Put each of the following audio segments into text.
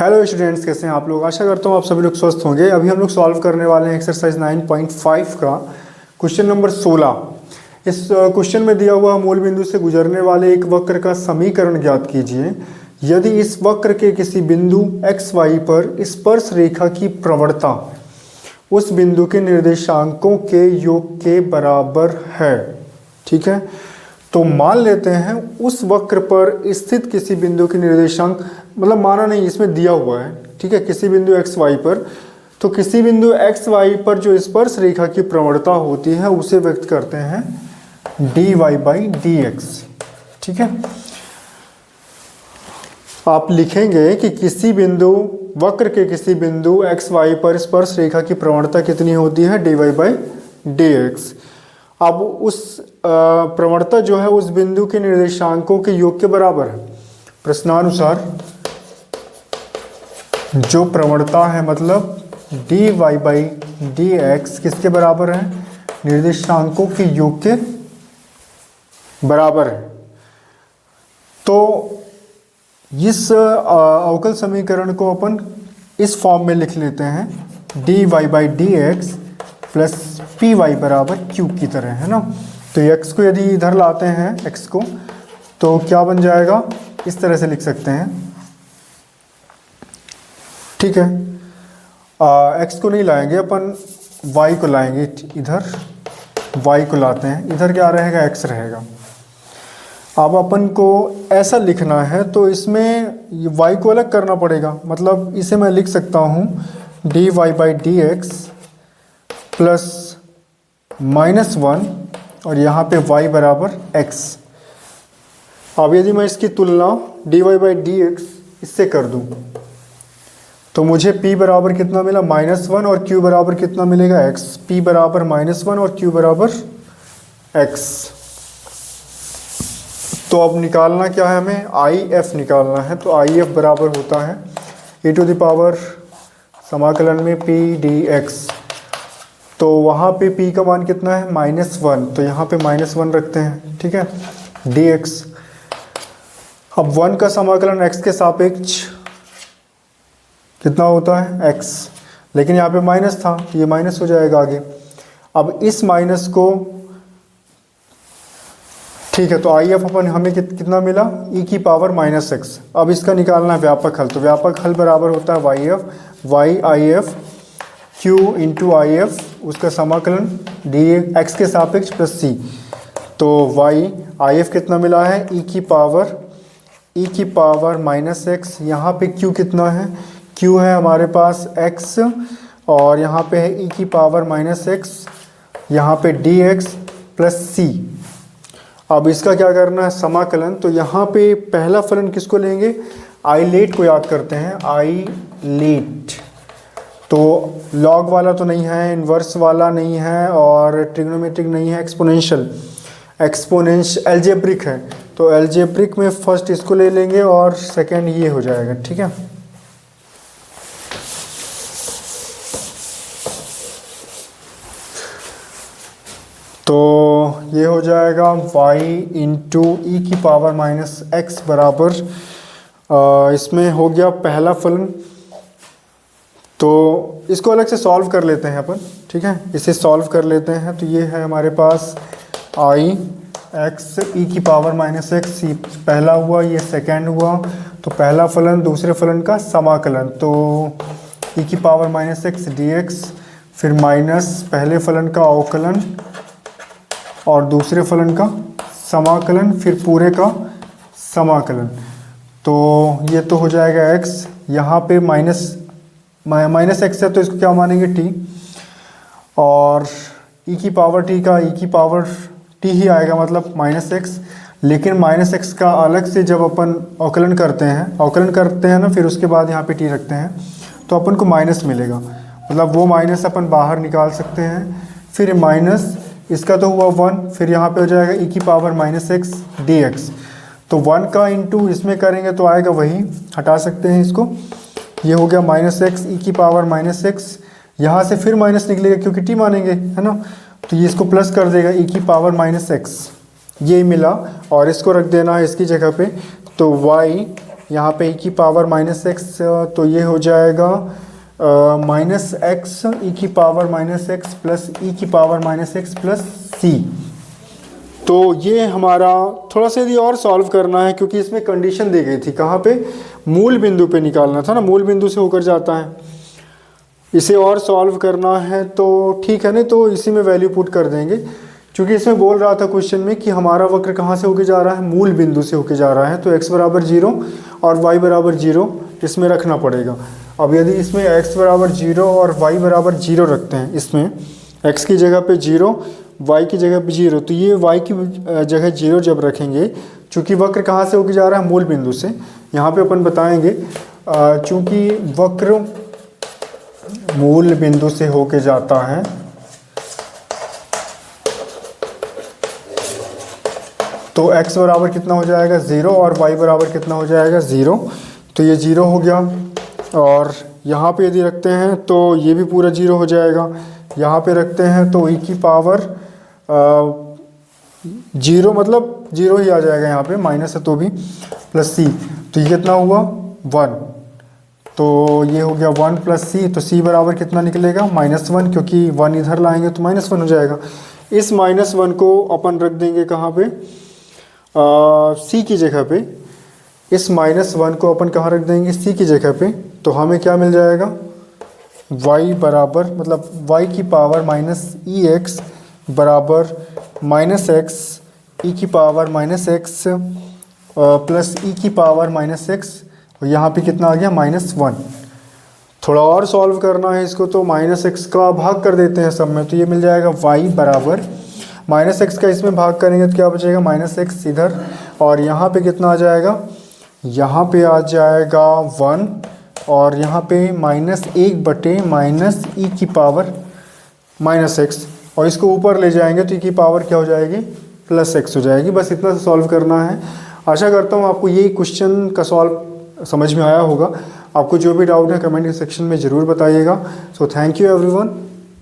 Hello students, कैसे हैं आप लोग। आशा करता हूँ आप सभी लोग स्वस्थ होंगे। अभी हम लोग सॉल्व करने वाले हैं एक्सरसाइज 9.5 का क्वेश्चन नंबर 16। इस क्वेश्चन में दिया हुआ मूल बिंदु से गुजरने वाले एक वक्र का समीकरण ज्ञात कीजिए। यदि इस वक्र के किसी बिंदु एक्स वाई पर स्पर्श रेखा की प्रवणता उस बिंदु के निर्देशांकों के योग के बराबर है। ठीक है, तो मान लेते हैं उस वक्र पर स्थित किसी बिंदु के निर्देशांक, मतलब माना नहीं, इसमें दिया हुआ है। ठीक है, किसी बिंदु एक्स वाई पर, तो किसी बिंदु एक्स वाई पर जो स्पर्श रेखा की प्रवणता होती है उसे व्यक्त करते हैं dy बाई डी एक्स। ठीक है, आप लिखेंगे कि किसी बिंदु वक्र के किसी बिंदु एक्स वाई पर स्पर्श रेखा की प्रवणता कितनी होती है, dy बाई डी एक्स। अब उस प्रवणता जो है उस बिंदु के निर्देशांकों के योग के बराबर है। प्रश्नानुसार जो प्रवणता है, मतलब dy बाई डी एक्स किसके बराबर है, निर्देशांकों के योग के बराबर है। तो इस अवकल समीकरण को अपन इस फॉर्म में लिख लेते हैं, dy by D X plus P Y बराबर क्यू की तरह, है ना। तो x को यदि इधर लाते हैं, x को, तो क्या बन जाएगा, इस तरह से लिख सकते हैं। ठीक है, x को नहीं लाएंगे अपन, y को लाएंगे। इधर y को लाते हैं, इधर क्या रहेगा, x रहेगा। अब अपन को ऐसा लिखना है तो इसमें y को अलग करना पड़ेगा। मतलब इसे मैं लिख सकता हूँ dy by D X plus -1 और यहाँ पे y बराबर x। अब यदि मैं इसकी तुलना dy बाई डी एक्स इससे कर दूँ तो मुझे p बराबर कितना मिला, -1, और q बराबर कितना मिलेगा, x। p बराबर -1 और q बराबर x। तो अब निकालना क्या है, हमें if निकालना है। तो if बराबर होता है e टू द पावर समाकलन में p dx। तो वहाँ पे p का मान कितना है, -1, तो यहाँ पे -1 रखते हैं। ठीक है, dx। अब 1 का समाकलन x के सापेक्ष कितना होता है, x, लेकिन यहाँ पे माइनस था, ये माइनस हो जाएगा आगे। अब इस माइनस को, ठीक है, तो if अपन हमें कितना मिला, e की पावर -x। अब इसका निकालना है व्यापक हल। तो व्यापक हल बराबर होता है yf q इंटू if, उसका समाकलन dx के सापेक्ष प्लस c। तो if कितना मिला है, e की पावर -x। यहाँ पे q कितना है, q है हमारे पास x, और यहाँ पे है e की पावर -x, यहाँ पे dx प्लस c। अब इसका क्या करना है, समाकलन। तो यहाँ पे पहला फलन किसको लेंगे, आइलेट को याद करते हैं, आइलेट। तो लॉग वाला तो नहीं है, इन्वर्स वाला नहीं है, और ट्रिग्नोमेट्रिक नहीं है, एक्सपोनेंशियल एल्जेब्रिक है। तो एल्जेब्रिक में फर्स्ट इसको ले लेंगे और सेकंड ये हो जाएगा। ठीक है, तो ये हो जाएगा y इंटू ई की पावर -x बराबर, इसमें हो गया पहला फलन। तो इसको अलग से सॉल्व कर लेते हैं अपन। ठीक है, इसे सॉल्व कर लेते हैं। तो ये है हमारे पास x e की पावर -x, ये पहला हुआ, ये सेकंड हुआ। तो पहला फलन दूसरे फलन का समाकलन, तो e की पावर -x dx, फिर माइनस पहले फलन का अवकलन और दूसरे फलन का समाकलन, फिर पूरे का समाकलन। तो ये तो हो जाएगा x, यहाँ पे -x है तो इसको क्या मानेंगे, t, और e की पावर t का e की पावर t ही आएगा, मतलब -x। लेकिन -x का अलग से जब अपन अवकलन करते हैं ना, फिर उसके बाद यहाँ पे t रखते हैं तो अपन को माइनस मिलेगा। मतलब वो माइनस अपन बाहर निकाल सकते हैं। फिर माइनस इसका तो हुआ 1, फिर यहाँ पे हो जाएगा e की पावर -x dx। तो 1 का इंटू इसमें करेंगे तो आएगा वही, हटा सकते हैं इसको। ये हो गया -x e की पावर -x, यहाँ से फिर माइनस निकलेगा क्योंकि t मानेंगे, है ना। तो ये इसको प्लस कर देगा, e की पावर -x, ये मिला, और इसको रख देना है इसकी जगह पे। तो y यहाँ पे e की पावर माइनस एक्स, तो ये हो जाएगा माइनस एक्स ई की पावर माइनस एक्स प्लस ई की पावर माइनस एक्स प्लस सी। तो ये हमारा थोड़ा सा यदि और सॉल्व करना है, क्योंकि इसमें कंडीशन दी गई थी कहाँ पे, मूल बिंदु पे निकालना था ना, मूल बिंदु से होकर जाता है। इसे और सॉल्व करना है तो ठीक है, नहीं तो इसी में वैल्यू पुट कर देंगे, क्योंकि इसमें बोल रहा था क्वेश्चन में कि हमारा वक्र कहाँ से होके जा रहा है, मूल बिंदु से होके जा रहा है। तो x बराबर 0 और y बराबर 0 इसमें रखना पड़ेगा। अब यदि इसमें x बराबर 0 और y बराबर 0 रखते हैं, इसमें x की जगह पे 0, y की जगह पे 0, तो ये y की जगह 0 जब रखेंगे, चूँकि वक्र कहाँ से होके जा रहा है, मूल बिंदु से, यहाँ पे अपन बताएंगे चूँकि वक्र मूल बिंदु से होके जाता है तो x बराबर कितना हो जाएगा 0 और y बराबर कितना हो जाएगा 0। तो ये 0 हो गया, और यहाँ पे यदि रखते हैं तो ये भी पूरा 0 हो जाएगा। यहाँ पे रखते हैं तो e की पावर 0 मतलब 0 ही आ जाएगा, यहाँ पे माइनस है तो भी, प्लस c, तो ये कितना हुआ 1। तो ये हो गया 1 प्लस सी, तो c बराबर कितना निकलेगा -1, क्योंकि 1 इधर लाएंगे तो -1 हो जाएगा। इस -1 को अपन रख देंगे कहाँ पे, c की जगह पे। इस -1 को अपन कहाँ रख देंगे, c की जगह पे। तो हमें क्या मिल जाएगा, y बराबर मतलब y की पावर माइनस ई एक्स बराबर -x e की पावर -x प्लस e की पावर -x, और यहाँ पे कितना आ गया -1। थोड़ा और सॉल्व करना है इसको, तो -x का भाग कर देते हैं सब में, तो ये मिल जाएगा y बराबर -x का इसमें भाग करेंगे तो क्या बचेगा -x इधर, और यहाँ पे कितना आ जाएगा, यहाँ पे आ जाएगा 1, और यहाँ पे -1 बटे -e की पावर -x, और इसको ऊपर ले जाएंगे तो e की पावर क्या हो जाएगी, +x हो जाएगी। बस इतना सॉल्व करना है। आशा करता हूँ आपको ये क्वेश्चन का सॉल्व समझ में आया होगा। आपको जो भी डाउट है कमेंट सेक्शन में ज़रूर बताइएगा। So thank you everyone,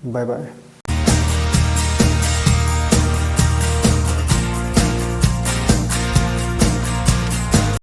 bye bye.